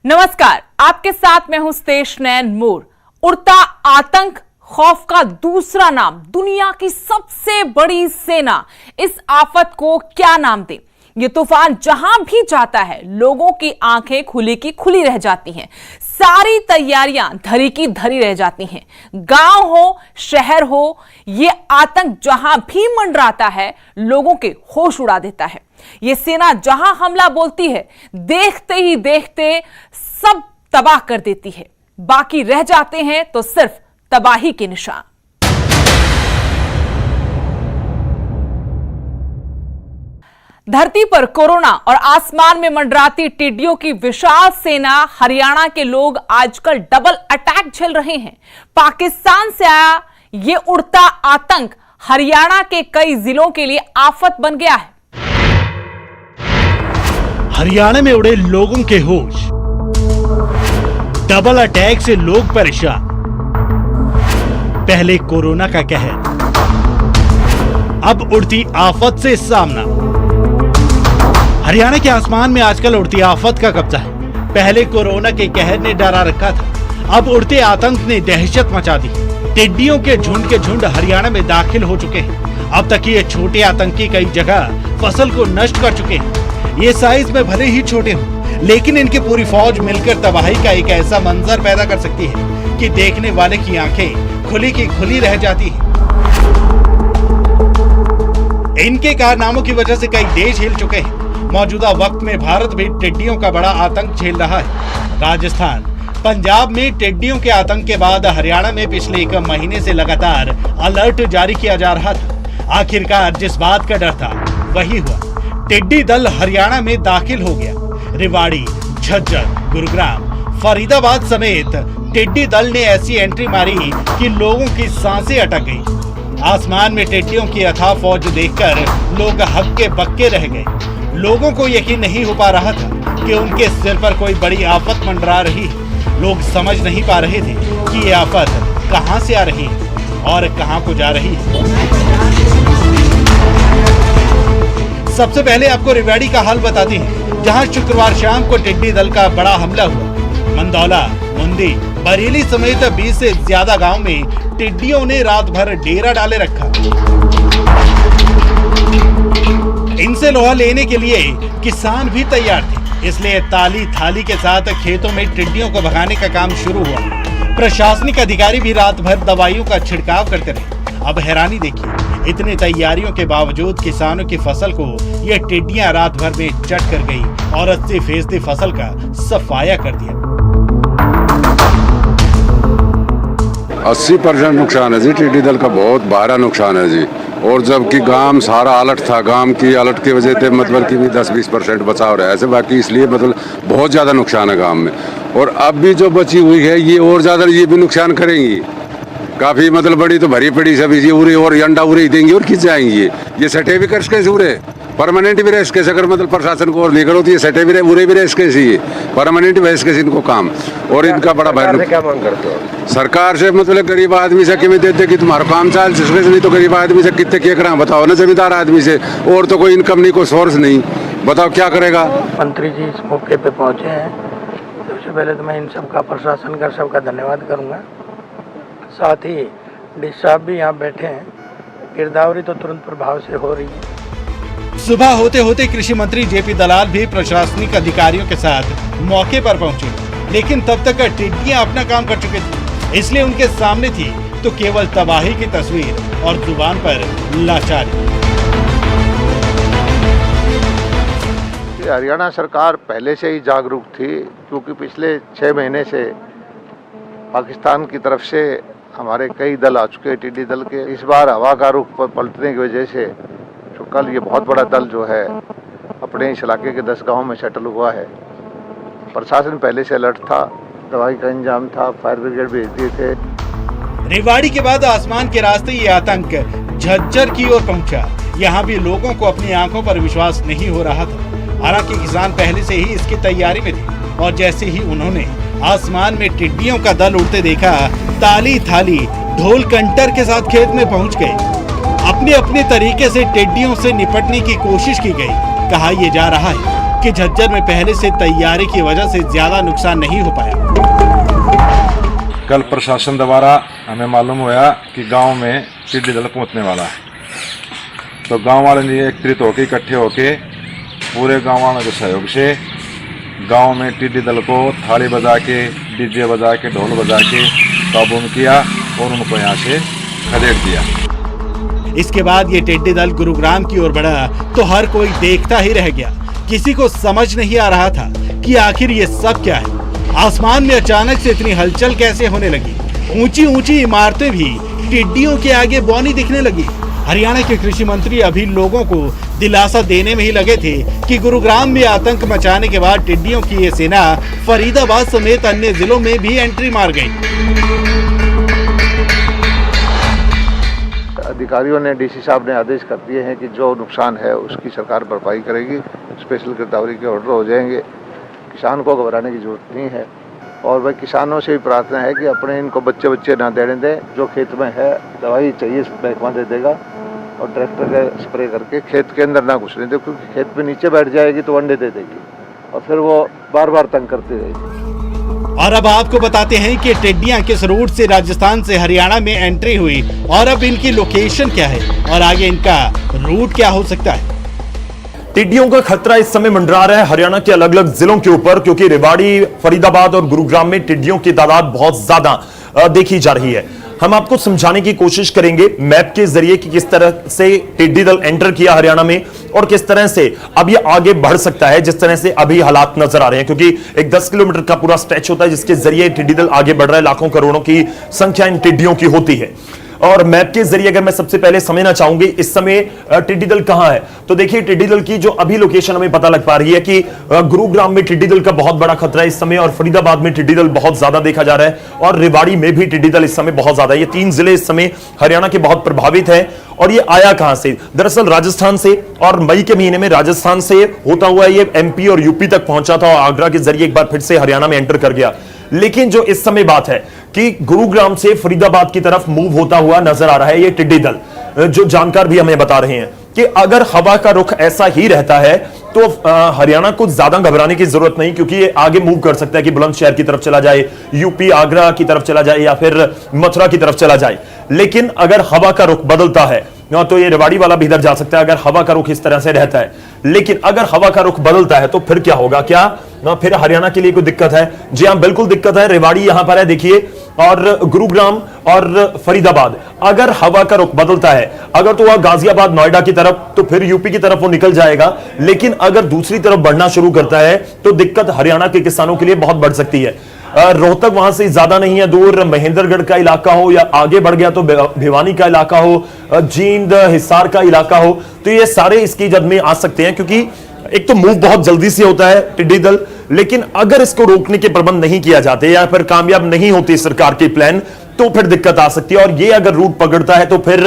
नमस्कार, आपके साथ मैं हूं स्तेश नैन मोर। उड़ता आतंक खौफ का दूसरा नाम, दुनिया की सबसे बड़ी सेना। इस आफत को क्या नाम दें? ये तूफान जहां भी जाता है, लोगों की आंखें खुली की खुली रह जाती हैं। सारी तैयारियां धरी की धरी रह जाती हैं। गांव हो, शहर हो, ये आतंक जहां भी मंडराता है, लोगों के होश उड़ा देता है। ये सेना जहां हमला बोलती है, देखते ही देखते सब तबाह कर देती है। बाकी रह जाते हैं तो सिर्फ तबाही के निशान। धरती पर कोरोना और आसमान में मंडराती टिड्डियों की विशाल सेना हरियाणा के लोग आजकल डबल अटैक झेल रहे हैं। पाकिस्तान से आया ये उड़ता आतंक हरियाणा के कई जिलों के लिए आफत बन गया है। हरियाणा में उड़े लोगों के होश, डबल अटैक से लोग परेशान। पहले कोरोना का कहर, अब उड़ती आफत से सामना। हरियाणा के आसमान में आजकल उड़ती आफत का कब्जा है। पहले कोरोना के कहर ने डरा रखा था, अब उड़ते आतंक ने दहशत मचा दी। टिड्डियों के झुंड हरियाणा में दाखिल हो चुके हैं। अब तक ये छोटे आतंकी कई जगह फसल को नष्ट कर चुके हैं। ये साइज में भले ही छोटे हों, लेकिन इनकी पूरी फौज मिलकर तबाही का एक ऐसा मंजर पैदा कर सकती है कि देखने वाले की आंखें खुली की खुली रह जाती हैं। इनके कारनामों की वजह से कई देश हिल चुके हैं। मौजूदा वक्त में भारत भी टिड्डियों का बड़ा आतंक झेल रहा है। राजस्थान, पंजाब में टिड्डियों के आतंक के बाद हरियाणा में पिछले एक महीने से लगातार अलर्ट जारी किया जा रहा था। आखिरकार जिस बात का डर था वही हुआ। टिड्डी दल हरियाणा में दाखिल हो गया। रेवाड़ी, झज्जर, गुरुग्राम, फरीदाबाद समेत टिड्डी दल ने ऐसी एंट्री मारी कि लोगों की सांसें अटक गई। आसमान में टिड्डियों की अथाह फौज देखकर लोग हक्के बक्के रह गए। लोगों को यकीन नहीं हो पा रहा था कि उनके सिर पर कोई बड़ी आफत मंडरा रही है। लोग समझ नहीं पा रहे थे कि ये आफत कहां से आ रही है और कहां को जा रही है। सबसे पहले आपको रेवाड़ी का हाल बताते हैं, जहां शुक्रवार शाम को टिड्डी दल का बड़ा हमला हुआ। मंदौला, मुंदी, बरेली समेत 20 से ज्यादा गांव में टिड्डियों ने रात भर डेरा डाले रखा। इनसे लोहा लेने के लिए किसान भी तैयार थे, इसलिए ताली थाली के साथ खेतों में टिड्डियों को भगाने का काम शुरू हुआ। प्रशासनिक अधिकारी भी रात भर दवाइयों का छिड़काव करते रहे। अब हैरानी देखिए, इतनी तैयारियों के बावजूद किसानों की फसल को ये टिड्डियां रात भर में चट कर गई और 80% फसल का सफाया कर दिया। 80% नुकसान है जी, टिड्डी दल का बहुत भारा नुकसान है जी। और जबकि गांव सारा अलर्ट था, गांव की अलर्ट की वजह से मतलब कि भी 10-20% बचाव रहा है ऐसे, बाकी इसलिए मतलब बहुत ज्यादा नुकसान है गांव में। और अब भी जो बची हुई है ये और ज्यादा ये भी नुकसान करेंगी। काफी मतलब बड़ी तो भरी पड़ी सभी ये उरे और अंडा उरे देंगी और खिंच जाएंगी। ये सटे भी कर कैसे उरे परमानेंट भी रेस कैसे, अगर मतलब प्रशासन को और लेकर होती है सटे भी रहे उरे भी रेस कैसे, ये परमानेंट भी कैसे इनको काम। और इनका बड़ा भारी। क्या मांग करते हो सरकार से? मतलब गरीब आदमी से किमें देते कि तुम्हारा काम चाल, नहीं तो गरीब आदमी से कितने क्या करा बताओ ना, जमींदार आदमी से। और तो कोई इनकम नहीं, कोई सोर्स नहीं, बताओ क्या करेगा। मंत्री जी इस मौके पे पहुंचे हैं। सबसे पहले तो मैं इन सबका, प्रशासन का सबका धन्यवाद करूंगा। साथ ही डी साहब भी यहाँ बैठे हैं। गिरदावरी तो तुरंत प्रभाव से हो रही है। सुबह होते होते कृषि मंत्री जेपी दलाल भी प्रशासनिक अधिकारियों के साथ मौके पर पहुंचे, लेकिन तब तक टिड्डियां अपना काम कर चुके थे, इसलिए उनके सामने थी तो केवल तबाही की तस्वीर और जुबान पर लाचारी। हरियाणा सरकार पहले से ही जागरूक थी, क्योंकि पिछले 6 महीने से पाकिस्तान की तरफ से हमारे कई दल आ चुके हैं टिड्डी दल के। इस बार हवा का रुख पलटने की वजह से तो कल ये बहुत बड़ा दल जो है अपने इस इलाके के 10 गाँव में सेटल हुआ है। प्रशासन पहले से अलर्ट था, दवाई का इंतजाम था, फायर ब्रिगेड भेज दिए थे। रेवाड़ी के बाद आसमान के रास्ते ये आतंक झज्जर की ओर पहुंचा। यहाँ भी लोगों को अपनी आंखों पर विश्वास नहीं हो रहा था। हालांकि किसान पहले से ही इसकी तैयारी में थे और जैसे ही उन्होंने आसमान में टिड्डियों का दल उड़ते देखा, ताली थाली ढोल कंटर के साथ खेत में पहुंच गए। अपने अपने तरीके से टिड्डियों से निपटने की कोशिश की गई। कहा यह जा रहा है जबकि झज्जर में पहले से तैयारी की वजह से ज्यादा नुकसान नहीं हो पाया। कल प्रशासन द्वारा हमें मालूम हुआ कि गांव में टिड्डी दल पहुंचने वाला है, तो गांव वाले ने एकत्रित होकर इकट्ठे होके पूरे गांव वालों के सहयोग से गांव में टिड्डी दल को थाली बजा के, डीजे बजा के, ढोल बजा के काबू किया और उनको यहाँ से खदेड़ दिया। इसके बाद ये टिड्डी दल गुरुग्राम की ओर बढ़ा तो हर कोई देखता ही रह गया। किसी को समझ नहीं आ रहा था कि आखिर ये सब क्या है। आसमान में अचानक से इतनी हलचल कैसे होने लगी। ऊंची ऊंची इमारतें भी टिड्डियों के आगे बौनी दिखने लगी। हरियाणा के कृषि मंत्री अभी लोगों को दिलासा देने में ही लगे थे कि गुरुग्राम में आतंक मचाने के बाद टिड्डियों की ये सेना फरीदाबाद समेत अन्य जिलों में भी एंट्री मार गई। अधिकारियों ने, डीसी साहब ने आदेश कर दिए हैं कि जो नुकसान है उसकी सरकार भरपाई करेगी। स्पेशल गिरदावरी के ऑर्डर हो जाएंगे। किसान को घबराने की जरूरत नहीं है और वह किसानों से भी प्रार्थना है कि अपने इनको बच्चे ना देने दें। जो खेत में है दवाई चाहिए महकमा दे देगा और ट्रैक्टर का स्प्रे करके खेत के अंदर ना घुसने दे, क्योंकि खेत पे नीचे बैठ जाएगी तो अंडे दे देगी और फिर वो बार बार तंग करती रहेगी। और अब आपको बताते हैं कि टिड्डियां किस रूट से राजस्थान से हरियाणा में एंट्री हुई और अब इनकी लोकेशन क्या है और आगे इनका रूट क्या हो सकता है। टिड्डियों का खतरा इस समय मंडरा रहा है हरियाणा के अलग अलग जिलों के ऊपर, क्योंकि रेवाड़ी, फरीदाबाद और गुरुग्राम में टिड्डियों की तादाद बहुत ज्यादा देखी जा रही है। हम आपको समझाने की कोशिश करेंगे मैप के जरिए कि किस तरह से टिड्डी दल एंटर किया हरियाणा में और किस तरह से अब ये आगे बढ़ सकता है, जिस तरह से अभी हालात नजर आ रहे हैं। क्योंकि एक 10 किलोमीटर का पूरा स्ट्रेच होता है जिसके जरिए टिड्डी दल आगे बढ़ रहा है। लाखों करोड़ों की संख्या इन टिड्डियों की होती है। और मैप के जरिए अगर मैं सबसे पहले समझना चाहूंगी इस समय टिड्डी दल कहां है, तो देखिए टिड्डी दल की जो अभी लोकेशन हमें पता लग पा रही है कि गुरुग्राम में टिड्डी दल का बहुत बड़ा खतरा है इस समय, और फरीदाबाद में टिड्डी दल बहुत ज्यादा देखा जा रहा है, और रेवाड़ी में भी टिड्डी दल इस समय बहुत ज्यादा है। ये 3 जिले इस समय हरियाणा के बहुत प्रभावित है। और ये आया कहां से? दरअसल राजस्थान से, और मई के महीने में राजस्थान से होता हुआ ये एमपी और यूपी तक पहुंचा था और आगरा के जरिए एक बार फिर से हरियाणा में एंटर कर गया। लेकिन जो इस समय बात है कि गुरुग्राम से फरीदाबाद की तरफ मूव होता हुआ नजर आ रहा है ये टिड्डी दल। जो जानकार भी हमें बता रहे हैं कि अगर हवा का रुख ऐसा ही रहता है तो हरियाणा को ज्यादा घबराने की जरूरत नहीं, क्योंकि ये आगे मूव कर सकता है कि बुलंदशहर की तरफ चला जाए, यूपी आगरा की तरफ चला जाए या फिर मथुरा की तरफ चला जाए। लेकिन अगर हवा का रुख बदलता है तो ये रेवाड़ी वाला भी इधर जा सकता है अगर हवा का रुख इस तरह से रहता है। लेकिन अगर हवा का रुख बदलता है तो फिर क्या होगा? क्या फिर हरियाणा के लिए कोई दिक्कत है? जी हां, बिल्कुल दिक्कत है। रेवाड़ी यहां पर है देखिए, और गुरुग्राम और फरीदाबाद अगर हवा का रुख बदलता है, अगर तो वह गाजियाबाद, नोएडा की तरफ, तो फिर यूपी की तरफ वो निकल जाएगा। लेकिन अगर दूसरी तरफ बढ़ना शुरू करता है तो दिक्कत हरियाणा के किसानों के लिए बहुत बढ़ सकती है। रोहतक वहां से ज्यादा नहीं है दूर, महेंद्रगढ़ का इलाका हो या आगे बढ़ गया तो भिवानी का इलाका हो, जींद, हिसार का इलाका हो, तो ये सारे इसकी जद में आ सकते हैं। क्योंकि एक तो मूव बहुत जल्दी से होता है टिड्डी दल, लेकिन अगर इसको रोकने के प्रबंध नहीं किया जाते या फिर कामयाब नहीं होती सरकार की प्लान तो फिर दिक्कत आ सकती है। और ये अगर रूट पकड़ता है तो फिर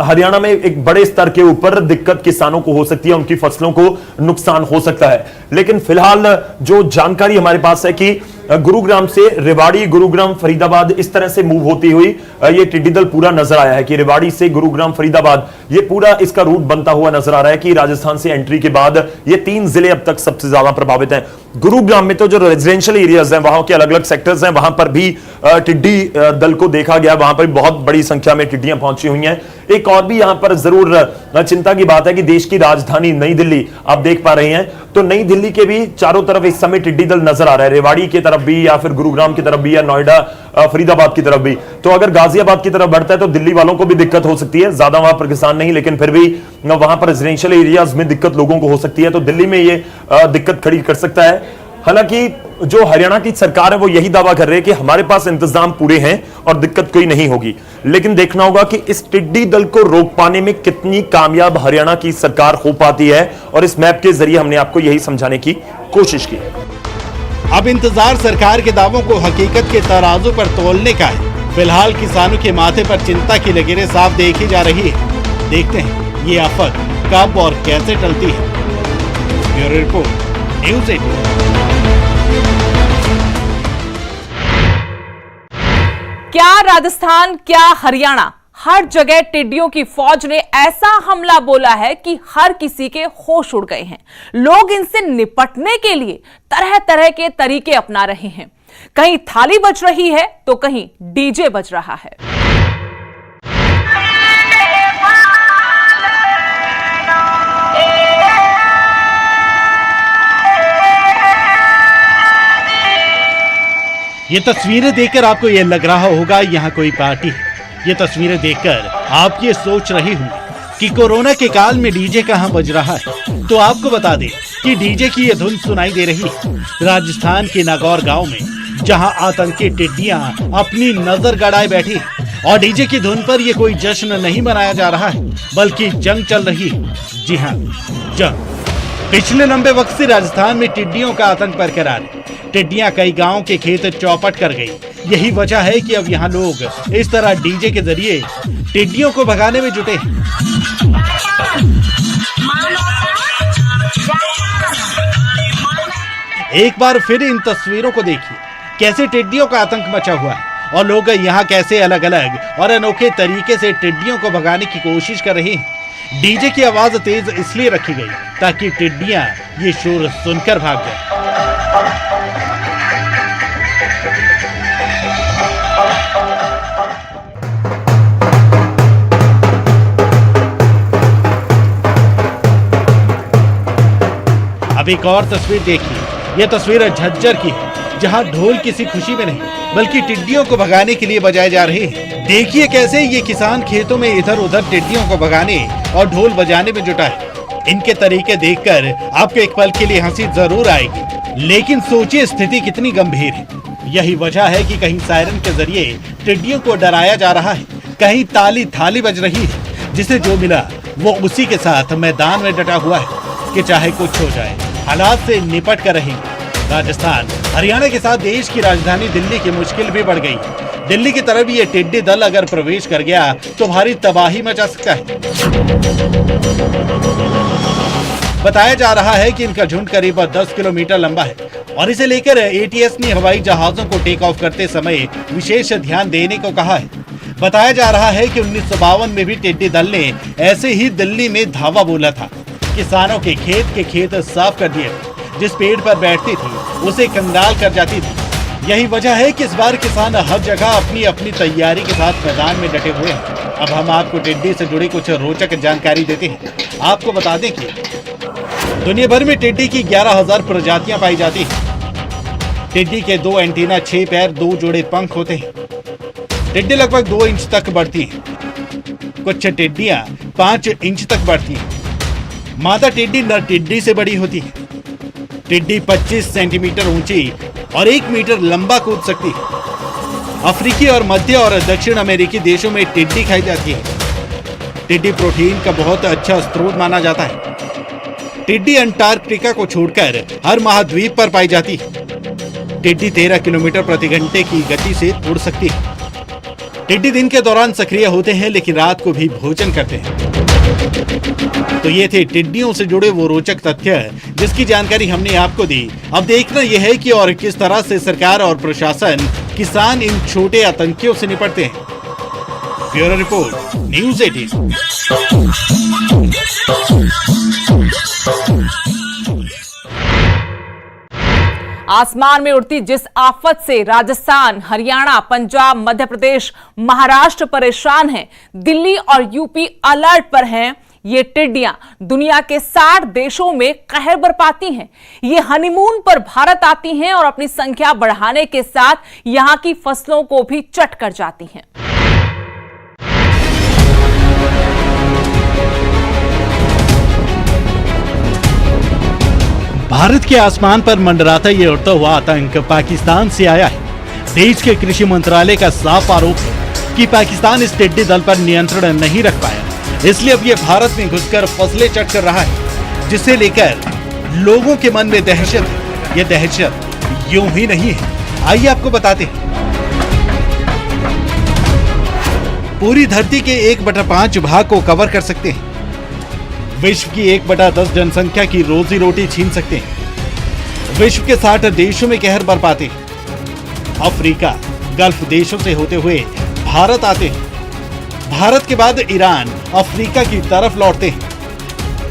हरियाणा में एक बड़े स्तर के ऊपर दिक्कत किसानों को हो सकती है, उनकी फसलों को नुकसान हो सकता है। लेकिन फिलहाल जो जानकारी हमारे पास है कि गुरुग्राम से रेवाड़ी, गुरुग्राम, फरीदाबाद इस तरह से मूव होती हुई ये टिड्डी दल पूरा नजर आया है कि रेवाड़ी से गुरुग्राम, फरीदाबाद ये पूरा इसका रूट बनता हुआ नजर आ रहा है कि राजस्थान से एंट्री के बाद ये 3 जिले अब तक सबसे ज्यादा प्रभावित हैं। गुरुग्राम में तो जो रेजिडेंशियल एरियाज हैं, वहां के अलग अलग सेक्टर्स हैं, वहां पर भी टिड्डी दल को देखा गया, वहां पर बहुत बड़ी संख्या में टिड्डियां पहुंची हुई हैं। एक और भी यहां पर जरूर चिंता की बात है कि देश की राजधानी नई दिल्ली आप देख पा रहे हैं, तो नई दिल्ली के भी चारों तरफ इस समय टिड्डी दल नजर आ रहा है, रेवाड़ी की तरफ भी या फिर गुरुग्राम की तरफ भी या नोएडा, फरीदाबाद की तरफ भी। तो अगर गाजियाबाद की तरफ बढ़ता है तो दिल्ली वालों को भी दिक्कत हो सकती है। ज्यादा वहां पर किसान नहीं, लेकिन फिर भी वहां पर रेजिडेंशियल एरियाज में दिक्कत लोगों को हो सकती है, तो दिल्ली में ये दिक्कत खड़ी कर सकता है। हालांकि जो हरियाणा की सरकार है वो यही दावा कर रही है कि हमारे पास इंतजाम पूरे हैं और दिक्कत कोई नहीं होगी। लेकिन देखना होगा कि इस टिड्डी दल को रोक पाने में कितनी कामयाब हरियाणा की सरकार हो पाती है, और इस मैप के जरिए हमने आपको यही समझाने की कोशिश की। अब इंतजार सरकार के दावों को हकीकत के तराजू पर तोलने का है। फिलहाल किसानों के माथे पर चिंता की लकीरें साफ देखी जा रही है। देखते हैं ये आफत कब और कैसे टलती है। Bureau report, news 18। क्या राजस्थान, क्या हरियाणा, हर जगह टिड्डियों की फौज ने ऐसा हमला बोला है कि हर किसी के होश उड़ गए हैं। लोग इनसे निपटने के लिए तरह तरह के तरीके अपना रहे हैं। कहीं थाली बज रही है तो कहीं डीजे बज रहा है। ये तस्वीरें देखकर आपको ये लग रहा होगा यहाँ कोई पार्टी है। ये तस्वीरें देखकर आप ये सोच रही होंगी कि कोरोना के काल में डीजे कहाँ बज रहा है। तो आपको बता दें कि डीजे की ये धुन सुनाई दे रही है राजस्थान के नागौर गांव में, जहां आतंकी टिड्डियां अपनी नजर गड़ाए बैठी और डीजे की धुन पर ये कोई जश्न नहीं मनाया जा रहा है, बल्कि जंग चल रही है। जी हाँ, जंग। पिछले लंबे वक्त से राजस्थान में टिड्डियों का आतंक बरकरार है। टिड्डियां कई गांवों के खेत चौपट कर गई। यही वजह है कि अब यहाँ लोग इस तरह डीजे के जरिए टिड्डियों को भगाने में जुटे हैं। एक बार फिर इन तस्वीरों को देखिए, कैसे टिड्डियों का आतंक मचा हुआ है और लोग यहाँ कैसे अलग अलग और अनोखे तरीके से टिड्डियों को भगाने की कोशिश कर रहे हैं। डीजे की आवाज तेज इसलिए रखी गई ताकि टिड्डियां ये शोर सुनकर भाग जाए। अब एक और तस्वीर देखिए। यह तस्वीर झज्जर की है, जहां ढोल किसी खुशी में नहीं बल्कि टिड्डियों को भगाने के लिए बजाए जा रहे हैं। देखिए कैसे ये किसान खेतों में इधर उधर टिड्डियों को भगाने और ढोल बजाने में जुटा है। इनके तरीके देखकर आपको एक पल के लिए हंसी जरूर आएगी, लेकिन सोचिए स्थिति कितनी गंभीर है। यही वजह है कि कहीं सायरन के जरिए टिड्डियों को डराया जा रहा है, कहीं ताली थाली बज रही है, जिसे जो मिला वो उसी के साथ मैदान में डटा हुआ है कि चाहे कुछ हो जाए हालात से निपट कर रहेंगे। राजस्थान हरियाणा के साथ देश की राजधानी दिल्ली की मुश्किल भी बढ़ गई। दिल्ली की तरफ ये टिड्डी दल अगर प्रवेश कर गया तो भारी तबाही मचा सकता है। बताया जा रहा है कि इनका झुंड करीब 10 किलोमीटर लंबा है और इसे लेकर एटीएस ने हवाई जहाजों को टेक ऑफ करते समय विशेष ध्यान देने को कहा है। बताया जा रहा है कि 1952 में भी टिड्डी दल ने ऐसे ही दिल्ली में धावा बोला था। किसानों के खेत साफ कर दिए, जिस पेड़ पर बैठती थी उसे कंगाल कर जाती थी। यही वजह है कि इस बार किसान हर जगह अपनी अपनी तैयारी के साथ मैदान में डटे हुए हैं। अब हम आपको टिड्डी से जुड़ी कुछ रोचक जानकारी देते हैं। आपको बता दें कि दुनिया भर में टिड्डी की 11,000 प्रजातियां पाई जाती हैं। टिड्डी के 2 एंटीना, 6 पैर, 2 जोड़े पंख होते हैं। टिड्डी लगभग 2 इंच तक बढ़ती है। कुछ टिड्डियां 5 इंच तक बढ़ती हैं। मादा टिड्डी नर टिड्डी से बड़ी होती है। टिड्डी 25 सेंटीमीटर ऊंची और 1 मीटर लंबा कूद सकती है। अफ्रीकी और मध्य और दक्षिण अमेरिकी देशों में टिड्डी खाई जाती है। टिड्डी प्रोटीन का बहुत अच्छा स्रोत माना जाता है। टिड्डी अंटार्कटिका को छोड़कर हर महाद्वीप पर पाई जाती है। टिड्डी 13 किलोमीटर प्रति घंटे की गति से उड़ सकती है। टिड्डी दिन के दौरान सक्रिय होते हैं लेकिन रात को भी भोजन करते हैं। तो ये थे टिड्डियों से जुड़े वो रोचक तथ्य जिसकी जानकारी हमने आपको दी। अब देखना यह है कि और किस तरह से सरकार और प्रशासन, किसान इन छोटे आतंकियों से निपटते हैं। Bureau report, news 18। आसमान में उड़ती जिस आफत से राजस्थान, हरियाणा, पंजाब, मध्य प्रदेश, महाराष्ट्र परेशान हैं, दिल्ली और यूपी अलर्ट पर हैं। ये टिड्डियां दुनिया के 60 देशों में कहर बरपाती हैं। ये हनीमून पर भारत आती हैं और अपनी संख्या बढ़ाने के साथ यहां की फसलों को भी चट कर जाती हैं। भारत के आसमान पर मंडराता ये उड़ता हुआ आतंक पाकिस्तान से आया है। देश के कृषि मंत्रालय का साफ आरोप है कि पाकिस्तान इस टिड्डी दल पर नियंत्रण नहीं रख पाया, इसलिए अब ये भारत में घुसकर फसलें चट कर रहा है, जिसे लेकर लोगों के मन में दहशत है। ये दहशत यूं ही नहीं है, आइए आपको बताते हैं। पूरी धरती के 1/5 भाग को कवर कर सकते हैं। विश्व की 1/10 जनसंख्या की रोजी रोटी छीन सकते हैं। विश्व के 60 देशों में कहर बरपाते हैं। अफ्रीका, गल्फ देशों से होते हुए भारत आते हैं। भारत के बाद ईरान अफ्रीका की तरफ लौटते हैं।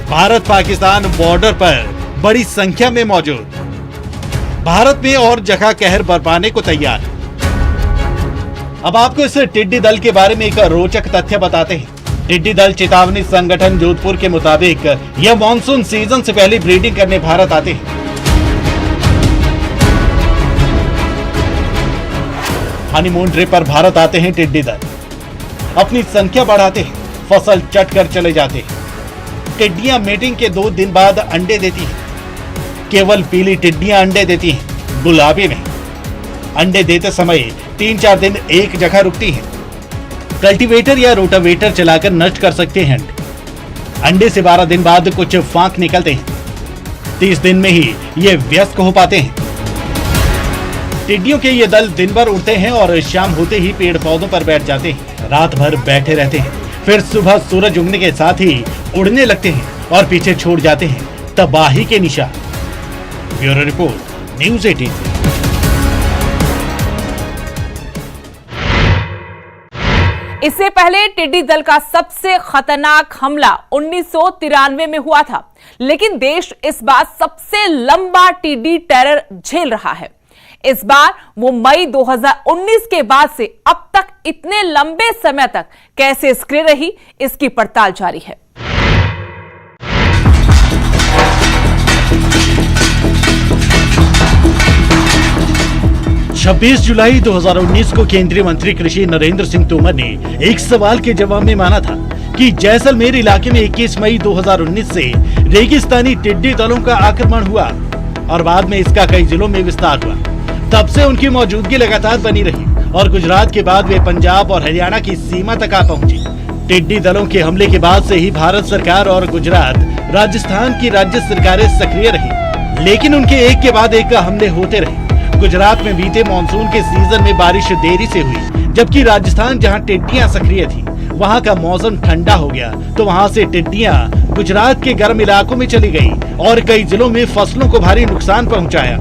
भारत पाकिस्तान बॉर्डर पर बड़ी संख्या में मौजूद, भारत में और जगह कहर बरपाने को तैयार। अब आपको इस टिड्डी दल के बारे में एक रोचक तथ्य बताते हैं। टिड्डी दल चेतावनी संगठन जोधपुर के मुताबिक यह मॉनसून सीजन से पहले ब्रीडिंग करने भारत आते हैं। हनीमून ट्रिप पर भारत आते हैं टिड्डी दल, अपनी संख्या बढ़ाते हैं, फसल चट कर चले जाते हैं। टिड्डियां मेटिंग के 2 दिन बाद अंडे देती हैं। केवल पीली टिड्डियां अंडे देती हैं, गुलाबी नहीं। अंडे देते समय 3-4 दिन एक जगह रुकती हैं। कल्टीवेटर या रोटावेटर चलाकर नष्ट कर सकते हैं अंडे से 12 दिन बाद कुछ फांक निकलते हैं। 30 दिन में ही ये व्यस्क हो पाते हैं। टिड्डियों के ये दल दिन भर उड़ते हैं और शाम होते ही पेड़ पौधों पर बैठ जाते हैं। रात भर बैठे रहते हैं, फिर सुबह सूरज उगने के साथ ही उड़ने लगते हैं और पीछे छोड़ जाते हैं तबाही के निशान। Bureau report, news 18। इससे पहले टिड्डी दल का सबसे खतरनाक हमला 1993 में हुआ था, लेकिन देश इस बार सबसे लंबा टिड्डी टेरर झेल रहा है। इस बार वो मई 2019 के बाद से अब तक इतने लंबे समय तक कैसे सक्रिय रही, इसकी पड़ताल जारी है। छब्बीस जुलाई 2019 को केंद्रीय मंत्री कृषि नरेंद्र सिंह तोमर ने एक सवाल के जवाब में माना था कि जैसलमेर इलाके में 21 मई 2019 से रेगिस्तानी टिड्डी दलों का आक्रमण हुआ और बाद में इसका कई जिलों में विस्तार हुआ। तब से उनकी मौजूदगी लगातार बनी रही और गुजरात के बाद वे पंजाब और हरियाणा की सीमा तक आ पहुंची। टिड्डी दलों के हमले के बाद से ही भारत सरकार और गुजरात, राजस्थान की राज्य सरकारें सक्रिय रही, लेकिन उनके एक के बाद एक हमले होते रहे। गुजरात में बीते मानसून के सीजन में बारिश देरी से हुई, जबकि राजस्थान जहां टिड्डियां सक्रिय थी वहां का मौसम ठंडा हो गया, तो वहां से टिड्डियां गुजरात के गर्म इलाकों में चली गई और कई जिलों में फसलों को भारी नुकसान पहुंचाया।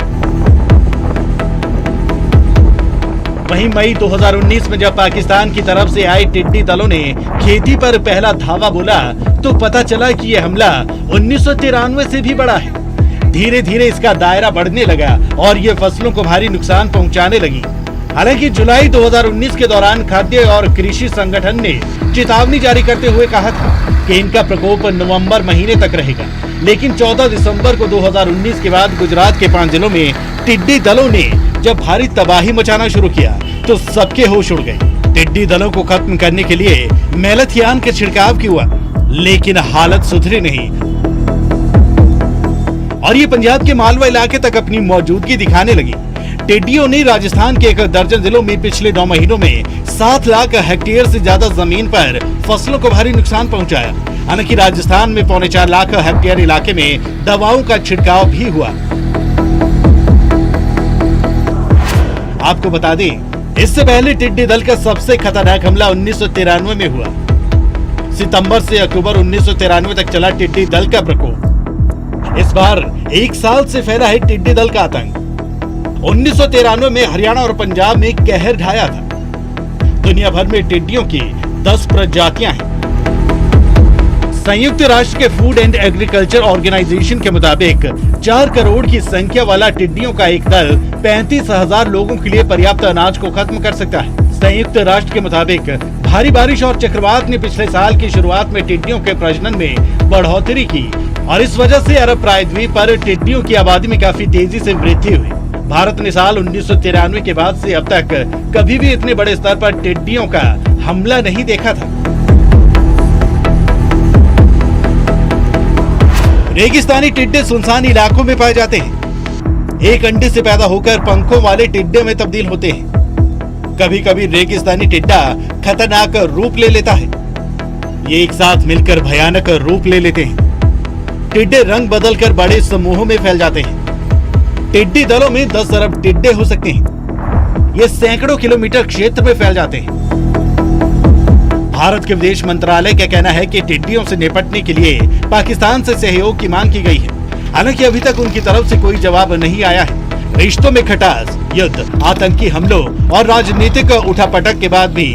वहीं मई 2019 में जब पाकिस्तान की तरफ से आए टिड्डी दलों ने खेती पर पहला धावा बोला, तो पता चला कि यह हमला 1993 से भी बड़ा है। धीरे धीरे इसका दायरा बढ़ने लगा और ये फसलों को भारी नुकसान पहुंचाने लगी। हालांकि जुलाई 2019 के दौरान खाद्य और कृषि संगठन ने चेतावनी जारी करते हुए कहा था कि इनका प्रकोप नवंबर महीने तक रहेगा, लेकिन 14 दिसंबर को 2019 के बाद गुजरात के 5 जिलों में टिड्डी दलों ने जब भारी तबाही मचाना शुरू किया तो सबके होश उड़ गए। टिड्डी दलों को खत्म करने के लिए मेलाथियान का छिड़काव किया, लेकिन हालत सुधरी नहीं और ये पंजाब के मालवा इलाके तक अपनी मौजूदगी दिखाने लगी। टिड्डियों ने राजस्थान के 1 दर्जन जिलों में पिछले 9 महीनों में 7 लाख हेक्टेयर से ज्यादा जमीन पर फसलों को भारी नुकसान पहुंचाया। हालांकि राजस्थान में 4.25 लाख हेक्टेयर इलाके में दवाओं का छिड़काव भी हुआ। आपको बता दें, इससे पहले टिड्डी दल का सबसे खतरनाक हमला 1993 में हुआ। सितंबर से अक्टूबर 1993 तक चला टिड्डी दल का प्रकोप। इस बार 1 साल से फैला है टिड्डी दल का आतंक। 1993 में हरियाणा और पंजाब में कहर ढाया था। दुनिया भर में टिड्डियों की 10 प्रजातियां हैं। संयुक्त राष्ट्र के फूड एंड एग्रीकल्चर ऑर्गेनाइजेशन के मुताबिक 4 करोड़ की संख्या वाला टिड्डियों का एक दल 35,000 लोगों के लिए पर्याप्त अनाज को खत्म कर सकता है। संयुक्त राष्ट्र के मुताबिक भारी बारिश और चक्रवात ने पिछले साल की शुरुआत में टिड्डियों के प्रजनन में बढ़ोतरी की और इस वजह से अरब प्रायद्वीप पर टिड्डियों की आबादी में काफी तेजी से वृद्धि हुई। भारत ने साल 1993 के बाद से अब तक कभी भी इतने बड़े स्तर पर टिड्डियों का हमला नहीं देखा था। रेगिस्तानी टिड्डे सुनसान इलाकों में पाए जाते हैं। एक अंडे से पैदा होकर पंखों वाले टिड्डे में तब्दील होते हैं। कभी कभी रेगिस्तानी टिड्डा खतरनाक रूप ले लेता है। ये एक साथ मिलकर भयानक रूप ले लेते हैं। टिड्डे रंग बदलकर बड़े समूहों में फैल जाते हैं। टिड्डी दलों में 10 अरब टिड्डे हो सकते हैं। ये सैकड़ों किलोमीटर क्षेत्र में फैल जाते हैं। भारत के विदेश मंत्रालय का कहना है कि टिड्डियों से निपटने के लिए पाकिस्तान से सहयोग की मांग की गई है। हालांकि अभी तक उनकी तरफ से कोई जवाब नहीं आया है। रिश्तों में खटास, युद्ध, आतंकी हमलों और राजनीतिक उठापटक के बाद भी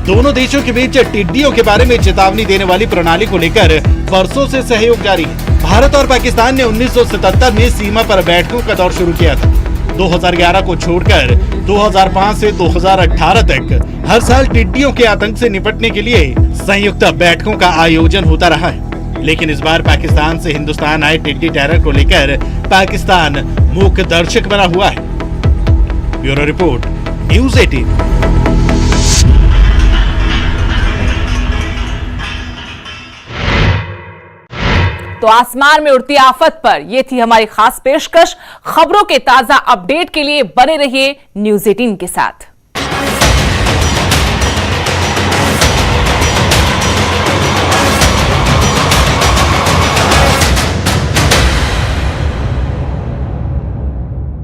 दोनों देशों के बीच टिड्डियों के बारे में चेतावनी देने वाली प्रणाली को लेकर वर्षों से सहयोग जारी है। भारत और पाकिस्तान ने 1977 में सीमा पर बैठकों का दौर शुरू किया था। 2011 को छोड़कर 2005 से 2018 तक हर साल टिड्डियों के आतंक से निपटने के लिए संयुक्त बैठकों का आयोजन होता रहा है। लेकिन इस बार पाकिस्तान से हिंदुस्तान आए टिड्डी टेरर को लेकर पाकिस्तान मूक दर्शक बना हुआ है। Bureau report, news 18। तो आसमान में उड़ती आफत पर यह थी हमारी खास पेशकश। खबरों के ताजा अपडेट के लिए बने रहिए न्यूज़ 18 के साथ।